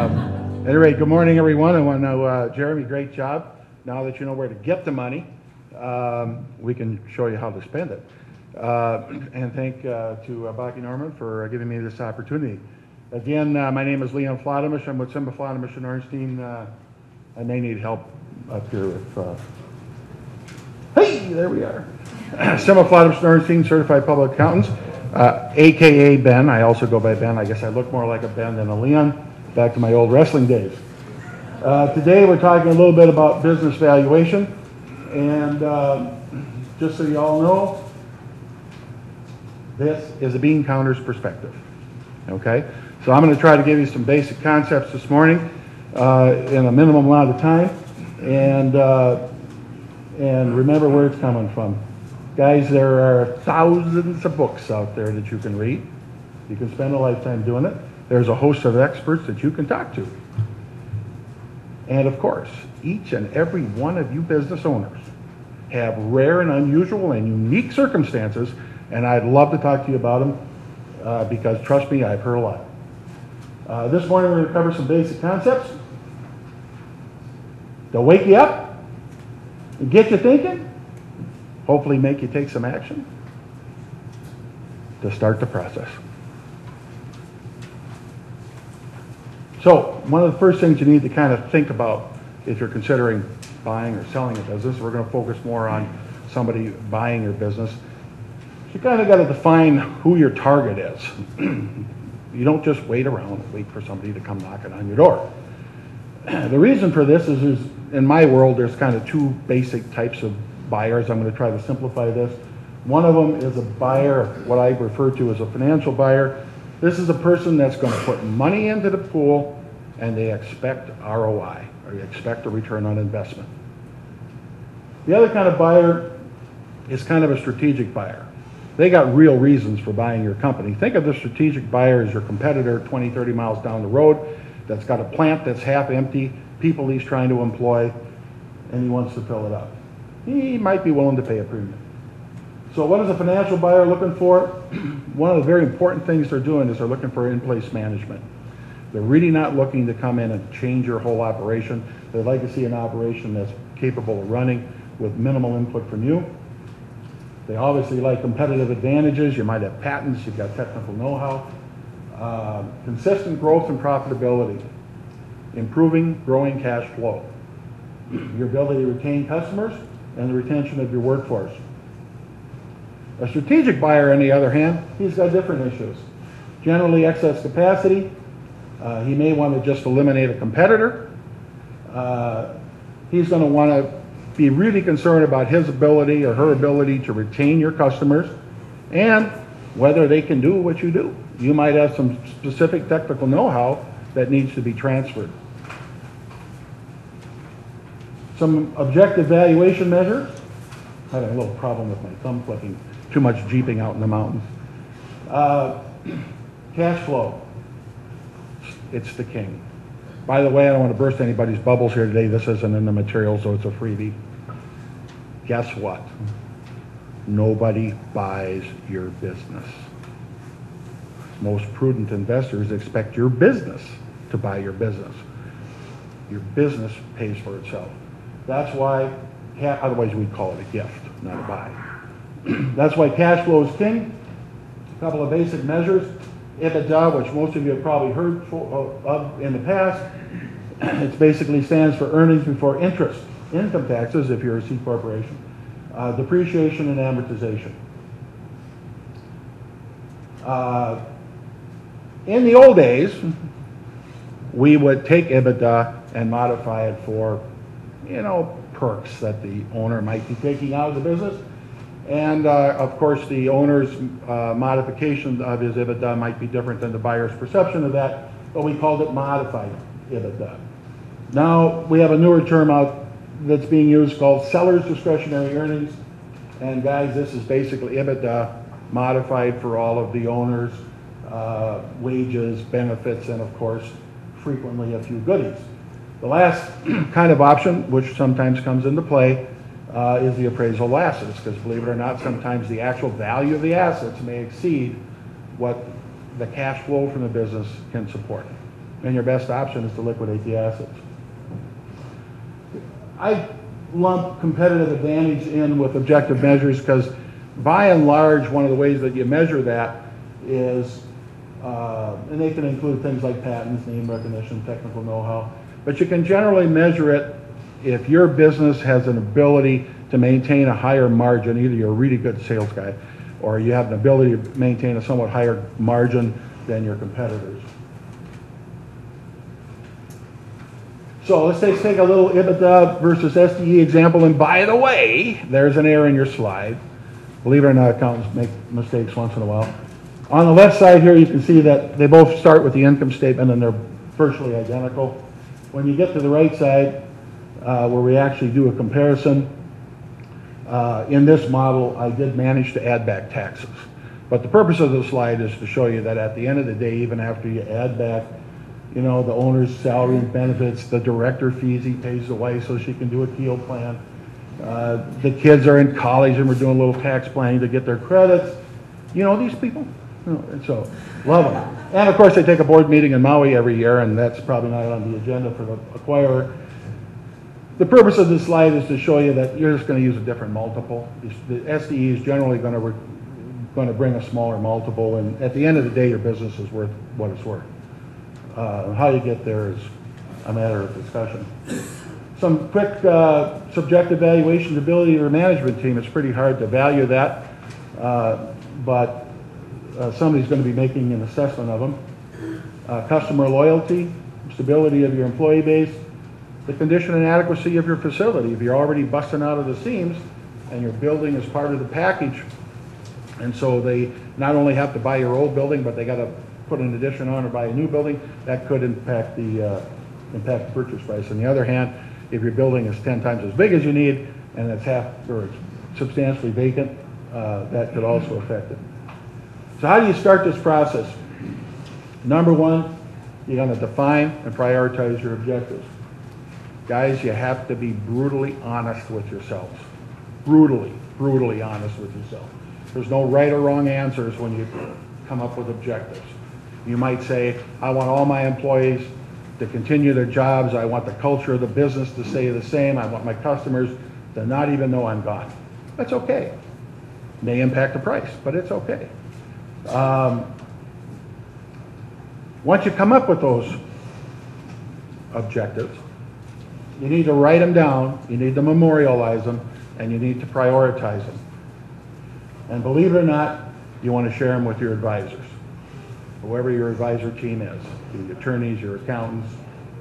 At any rate, good morning, everyone. I want to, Jeremy, great job. Now that you know where to get the money, we can show you how to spend it. And thank to Bakke Norman for giving me this opportunity. Again, my name is Simma Flottemesch. I'm with Simma Flottemesch Orenstein. I may need help up here with. Hey, there we are. Simma Flottemesch Orenstein, certified public accountants, AKA Ben. I also go by Ben. I guess I look more like a Ben than a Leon. Back to my old wrestling days. Today we're talking a little bit about business valuation, and just so you all know, this is a bean counter's perspective. Okay, so I'm going to try to give you some basic concepts this morning in a minimum amount of time, and remember where it's coming from. Guys, there are thousands of books out there that you can read. You can spend a lifetime doing it. There's a host of experts that you can talk to. And of course, each and every one of you business owners have rare and unusual and unique circumstances, and I'd love to talk to you about them because trust me, I've heard a lot. This morning we're going to cover some basic concepts to wake you up and get you thinking, hopefully make you take some action to start the process. So one of the first things you need to kind of think about if you're considering buying or selling a business, we're going to focus more on somebody buying your business. You kind of got to define who your target is. You don't just wait around and wait for somebody to come knocking on your door. The reason for this is in my world, there's kind of two basic types of buyers. I'm going to try to simplify this. One of them is a buyer, what I refer to as a financial buyer. This is a person that's going to put money into the pool and they expect ROI, or they expect a return on investment. The other kind of buyer is kind of a strategic buyer. They got real reasons for buying your company. Think of the strategic buyer as your competitor 20, 30 miles down the road that's got a plant that's half empty, people he's trying to employ, and he wants to fill it up. He might be willing to pay a premium. So what is a financial buyer looking for? One of the very important things they're doing is they're looking for in-place management. They're really not looking to come in and change your whole operation. They'd like to see an operation that's capable of running with minimal input from you. They obviously like competitive advantages. You might have patents, you've got technical know-how. Consistent growth and profitability. Improving, growing cash flow. Your ability to retain customers and the retention of your workforce. A strategic buyer, on the other hand, he's got different issues. Generally excess capacity. He may want to just eliminate a competitor. He's going to want to be really concerned about his ability or her ability to retain your customers and whether they can do what you do. You might have some specific technical know-how that needs to be transferred. Some objective valuation measures. I had a little problem with my thumb clicking. Too much jeeping out in the mountains. Cash flow. It's the king. By the way, I don't want to burst anybody's bubbles here today. This isn't in the material, so it's a freebie. Guess what? Nobody buys your business. Most prudent investors expect your business to buy your business. Your business pays for itself. That's why, otherwise we'd call it a gift, not a buy. That's why cash flow is king. A couple of basic measures. EBITDA, which most of you have probably heard of in the past. It basically stands for earnings before interest, income taxes if you're a C corporation, depreciation and amortization. In the old days, we would take EBITDA and modify it for, perks that the owner might be taking out of the business. And of course, the owner's modification of his EBITDA might be different than the buyer's perception of that, but we called it modified EBITDA. Now we have a newer term out that's being used called seller's discretionary earnings. And guys, this is basically EBITDA modified for all of the owner's wages, benefits, and of course, frequently a few goodies. The last kind of option, which sometimes comes into play, is the appraisal of assets, because believe it or not, sometimes the actual value of the assets may exceed what the cash flow from the business can support. and your best option is to liquidate the assets. I lump competitive advantage in with objective measures because by and large, one of the ways that you measure that is, and they can include things like patents, name recognition, technical know-how, but you can generally measure it if your business has an ability to maintain a higher margin. Either you're a really good sales guy or you have an ability to maintain a somewhat higher margin than your competitors. So let's take a little EBITDA versus SDE example, and by the way, there's an error in your slide. Believe it or not, accountants make mistakes once in a while. On the left side here, you can see that they both start with the income statement and they're virtually identical. When you get to the right side, where we actually do a comparison, in this model, I did manage to add back taxes. But the purpose of the slide is to show you that at the end of the day, even after you add back, you know, the owner's salary and benefits, the director fees he pays the wife so she can do a Keel plan. The kids are in college and we're doing a little tax planning to get their credits. You know these people? You know, and so, love them. And of course, they take a board meeting in Maui every year, and that's probably not on the agenda for the acquirer. The purpose of this slide is to show you that you're just going to use a different multiple. The SDE is generally going to bring a smaller multiple, and at the end of the day, your business is worth what it's worth. How you get there is a matter of discussion. Some quick subjective valuation ability of your management team. It's pretty hard to value that, but somebody's going to be making an assessment of them. Customer loyalty, stability of your employee base, the condition and adequacy of your facility. If you're already busting out of the seams and your building is part of the package, and so they not only have to buy your old building, but they got to put an addition on or buy a new building, that could impact the purchase price. On the other hand, if your building is 10 times as big as you need and it's half or it's substantially vacant, that could also affect it. So how do you start this process? Number one, you're going to define and prioritize your objectives. Guys, you have to be brutally honest with yourselves. Brutally honest with yourself. There's no right or wrong answers when you come up with objectives. You might say, I want all my employees to continue their jobs. I want the culture of the business to stay the same. I want my customers to not even know I'm gone. That's okay. It may impact the price, but it's okay. Once you come up with those objectives, you need to write them down, you need to memorialize them, and you need to prioritize them. And believe it or not, you want to share them with your advisors, whoever your advisor team is, your attorneys, your accountants,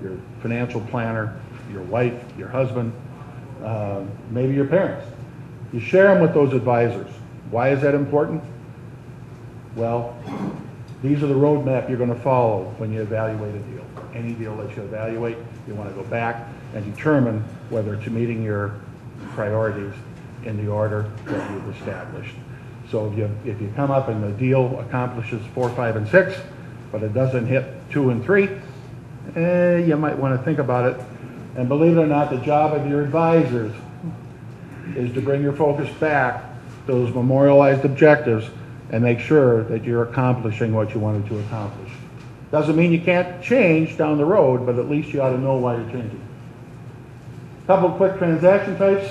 your financial planner, your wife, your husband, maybe your parents. You share them with those advisors. Why is that important? Well, these are the roadmap you're going to follow when you evaluate a deal. Any deal that you evaluate, you want to go back and determine whether it's meeting your priorities in the order that you've established. So if you come up and the deal accomplishes 4, 5, and 6, but it doesn't hit 2 and 3, you might want to think about it. And believe it or not, the job of your advisors is to bring your focus back to those memorialized objectives and make sure that you're accomplishing what you wanted to accomplish. Doesn't mean you can't change down the road, but at least you ought to know why you're changing. A couple of quick transaction types.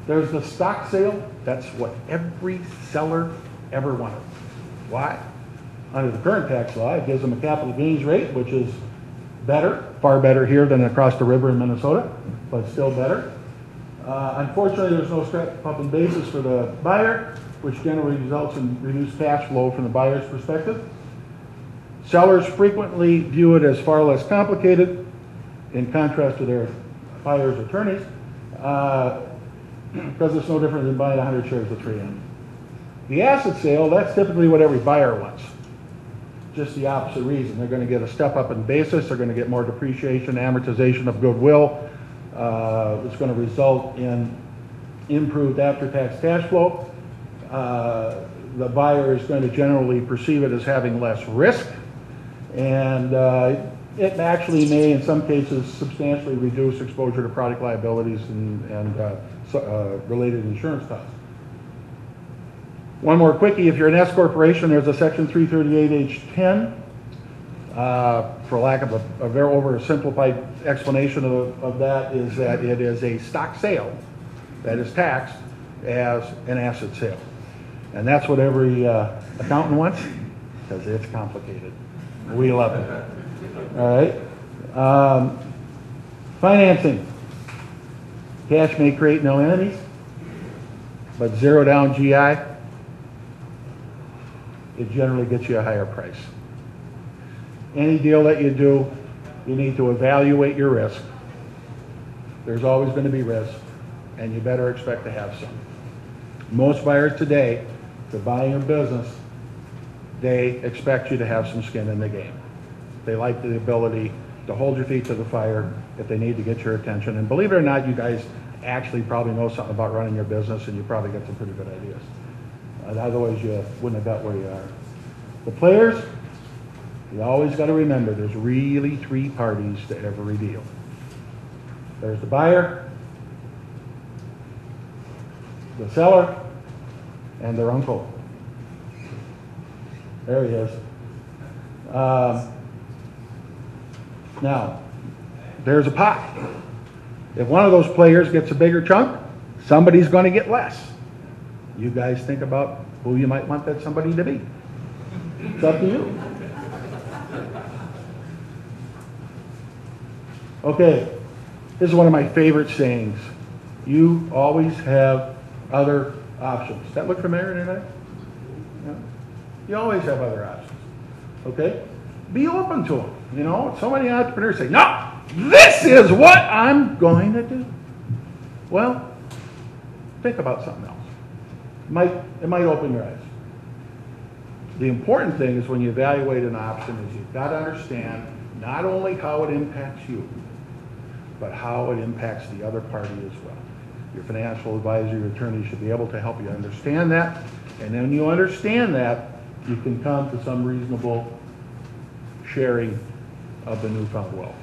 There's the stock sale. That's what every seller ever wanted. Why? Under the current tax law, it gives them a capital gains rate, which is better, far better here than across the river in Minnesota, but still better. Unfortunately, there's no step-up in basis for the buyer, which generally results in reduced cash flow from the buyer's perspective. Sellers frequently view it as far less complicated, in contrast to their buyer's attorneys, because it's no different than buying 100 shares of 3M. The asset sale, that's typically what every buyer wants. Just the opposite reason. They're going to get a step up in basis, they're going to get more depreciation, amortization of goodwill. It's going to result in improved after-tax cash flow. The buyer is going to generally perceive it as having less risk, and it actually may, in some cases, substantially reduce exposure to product liabilities and related insurance costs. One more quickie, if you're an S corporation, there's a Section 338H10 for lack of a very oversimplified explanation of that, is that it is a stock sale that is taxed as an asset sale. And that's what every accountant wants, because it's complicated. We love it. All right. Financing. Cash may create no enemies, but zero down GI, it generally gets you a higher price. Any deal that you do, you need to evaluate your risk. There's always going to be risk, and you better expect to have some. Most buyers today, if they're buying a business, they expect you to have some skin in the game. They like the ability to hold your feet to the fire if they need to get your attention. And believe it or not, you guys actually probably know something about running your business, and you probably got some pretty good ideas. Otherwise, you wouldn't have got where you are. The players, you always got to remember, there's really three parties to every deal. There's the buyer, the seller, and their uncle. There he is. Now, there's a pie. If one of those players gets a bigger chunk, somebody's going to get less. You guys think about who you might want that somebody to be. It's up to you. Okay, this is one of my favorite sayings. You always have other options. Does that look familiar to anybody? Yeah. You always have other options. Okay? Be open to them. You know, so many entrepreneurs say, no, this is what I'm going to do. Well, think about something else. It might open your eyes. The important thing is when you evaluate an option is you've got to understand not only how it impacts you, but how it impacts the other party as well. Your financial advisor, your attorney should be able to help you understand that. And then when you understand that, you can come to some reasonable sharing of the newfound wealth.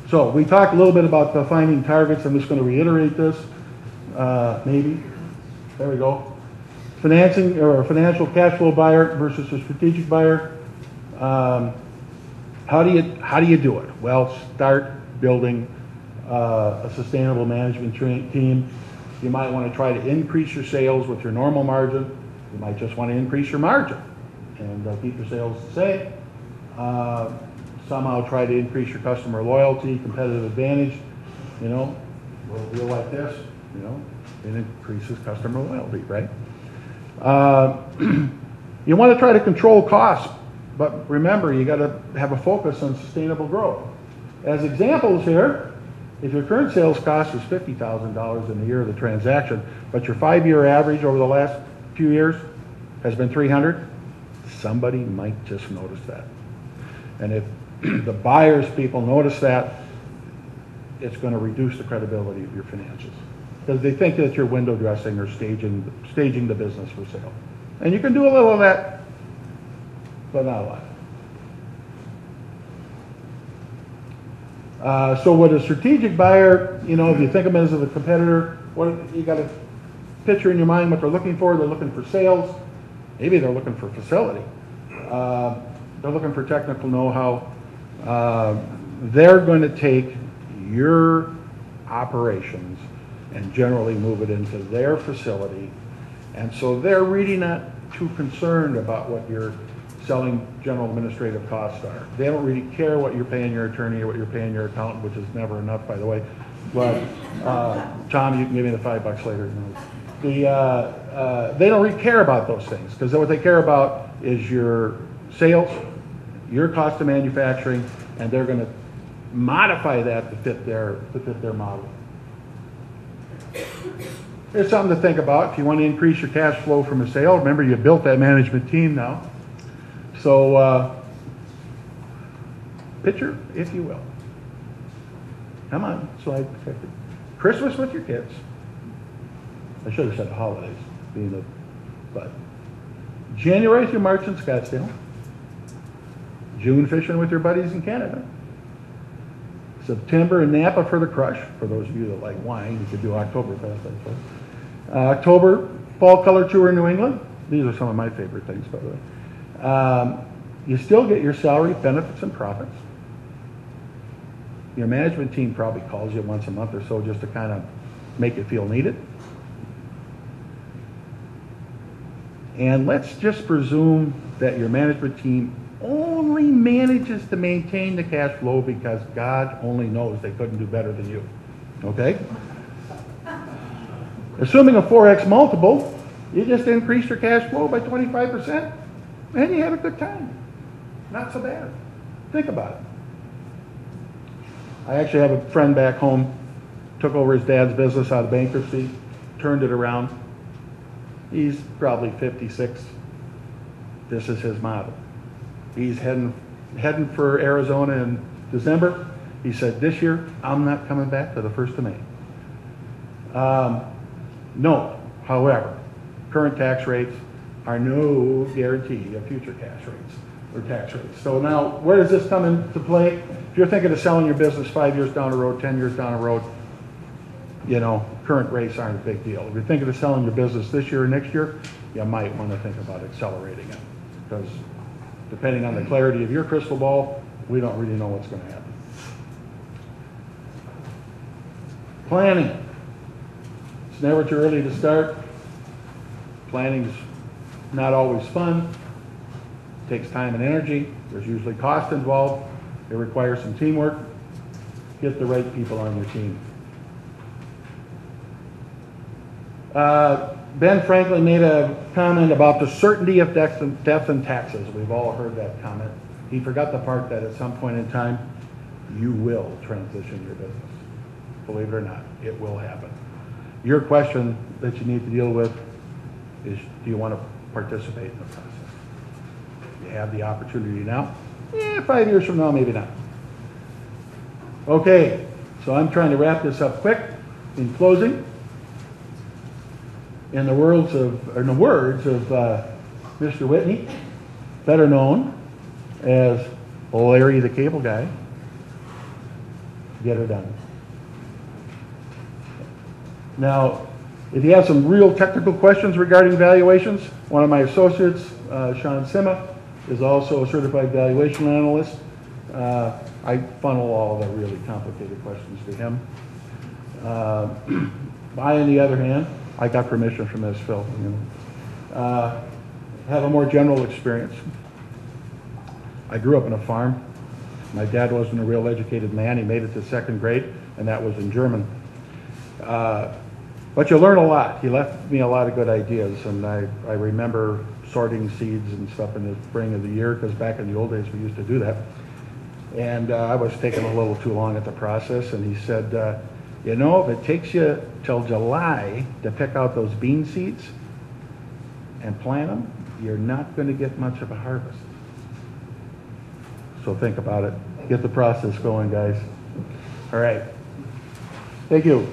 So we talked a little bit about defining targets. I'm just going to reiterate this. Maybe. There we go. Financing or a financial cash flow buyer versus a strategic buyer. How do you do it? Well, start building a sustainable management team. You might want to try to increase your sales with your normal margin. You might just want to increase your margin and keep your sales the same. Somehow try to increase your customer loyalty, competitive advantage. You know, a little deal like this, you know, it increases customer loyalty, right? You want to try to control costs, but remember, you got to have a focus on sustainable growth. As examples here, if your current sales cost is $50,000 in the year of the transaction, but your 5-year average over the last few years has been $300,000, somebody might just notice that. And if the buyer's people notice that, it's going to reduce the credibility of your financials, because they think that you're window dressing or staging the business for sale. And you can do a little of that, but not a lot. So with a strategic buyer, you know, if you think of them as a competitor, you got to picture in your mind what they're looking for. They're looking for sales. Maybe they're looking for facility. They're looking for technical know-how. They're going to take your operations and generally move it into their facility. And so they're really not too concerned about what your selling general administrative costs are. They don't really care what you're paying your attorney or what you're paying your accountant, which is never enough, by the way. But Tom, you can give me the $5 later. They don't really care about those things, because what they care about is your sales, your cost of manufacturing, and they're going to modify that to fit their model. Here's something to think about. If you want to increase your cash flow from a sale, remember you built that management team now. So picture, if you will. Come on, slide protected. Christmas with your kids. I should have said holidays, but January through March in Scottsdale. June fishing with your buddies in Canada. September in Napa for the crush. For those of you that like wine, you could do Oktoberfest, I suppose. October, fall color tour in New England. These are some of my favorite things, by the way. You still get your salary, benefits, and profits. Your management team probably calls you once a month or so just to kind of make you feel needed. And let's just presume that your management team only manages to maintain the cash flow because God only knows they couldn't do better than you. Okay? Assuming a 4x multiple, you just increased your cash flow by 25%, and you had a good time. Not so bad. Think about it. I actually have a friend back home, took over his dad's business out of bankruptcy, turned it around. He's probably 56. This is his model. He's heading for Arizona in December. He said, this year, I'm not coming back to the 1st of May. No, however, current tax rates are no guarantee of future cash rates or tax rates. So now, where does this come into play? If you're thinking of selling your business 5 years down the road, 10 years down the road, you know, current rates aren't a big deal. If you're thinking of selling your business this year or next year, you might want to think about accelerating it. Because depending on the clarity of your crystal ball, we don't really know what's going to happen. Planning. It's never too early to start. Planning's not always fun. It takes time and energy. There's usually cost involved. It requires some teamwork. Get the right people on your team. Ben Franklin made a comment about the certainty of death and taxes. We've all heard that comment. He forgot the part that at some point in time, you will transition your business. Believe it or not, it will happen. Your question that you need to deal with is, do you want to participate in the process? You have the opportunity now. 5 years from now, maybe not. Okay, so I'm trying to wrap this up quick. In closing, in the words of Mr. Whitney, better known as Larry the Cable Guy, get her done. Now, if you have some real technical questions regarding valuations, one of my associates, Sean Simma, is also a certified valuation analyst. I funnel all the really complicated questions to him. I, on the other hand, I got permission from Ms. Phil. Have a more general experience. I grew up on a farm. My dad wasn't a real educated man. He made it to 2nd grade, and that was in German. But you learn a lot. He left me a lot of good ideas, and I remember sorting seeds and stuff in the spring of the year, because back in the old days we used to do that. And I was taking a little too long at the process, and he said, you know, if it takes you till July to pick out those bean seeds and plant them, you're not going to get much of a harvest. So think about it. Get the process going, guys. All right. Thank you.